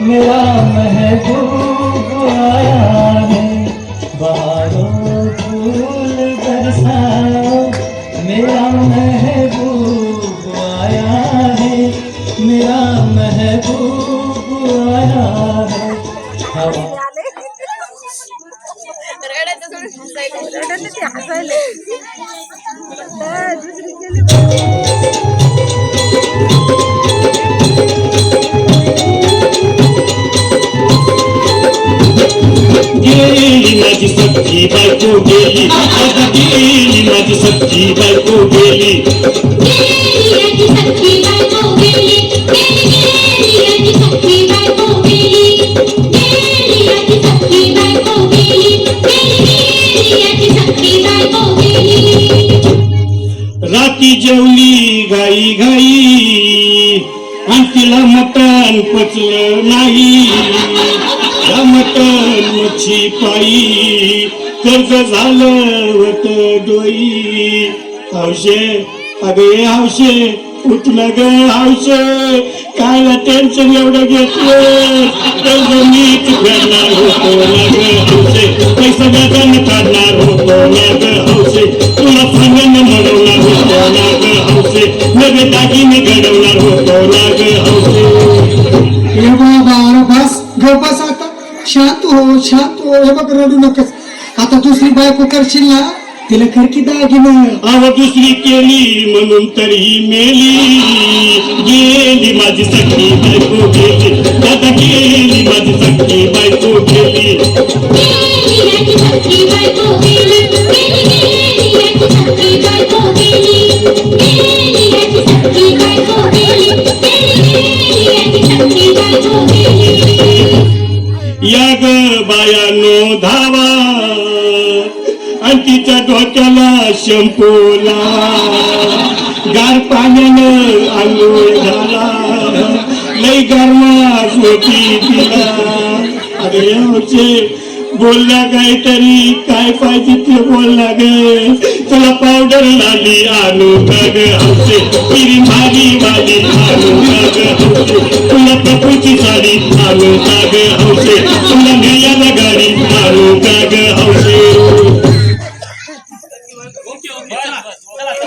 मेरा महबूब आया है, बहारों फूल बरसाओ। मेरा महबूब आया है, मेरा महबूब आया है। हवा गेली माझी सख्खी बायको गेली, आता गेली माझी सख्खी बायको गेली, गेली सख्खी बायको गेली, गेली सख्खी बायको गेली, गेली सख्खी बायको गेली, गेली सख्खी बायको गेली। राती जेवली घाई घाई आणि तिला मटण पचलं नाही, या मटण मच्छी पायी कर्ज झालं होत डोई। हौशे अगे हौशे उठलं ग हौशे, कायला टेन्शन एवढं घेतलं, कर्ज मीच फेडणार होतो ना ग हौशे, पैसा व्याजानं काढणार होतो ना ग हौशे, तुला सांगणं म्हणवणार होतो ना ग हौशे, नवे दागिने घडवणार होतो ना ग हौशे। हे बाबा अरे बस ग बस आता, शांत हो शांत हो, हे बघ रडू नकस, आता दुसरी बायको करशील ना तिला खरकी दागिनं। अव दुसरी केली म्हणून तरी मेली, गेली माझी सख्खी बायको गेली, आता गेली माझी सख्खी बायको गेली, गेली सख्खी बायको गेली, गेली सख्खी बायको गेली, गेली सख्खी बायको गेली, गेली सख्खी बायको गेली। या ग बायानो धावा आणि तिच्या डोक्याला शंपूला, गार पाण्यानं आंघोळ झाला, लई गरमास होती तिला। अरे हौशे बोलला काहीतरी, काय पाहिजे ते बोलला ग, तुला पावडर लाली आणू का ग हौशे, तिरी भारी वाली आणू का ग हौशे, तुला पपूची साडी आणू का ग हौशे, तुला नेयाला गाडी आणू का ग हौशे।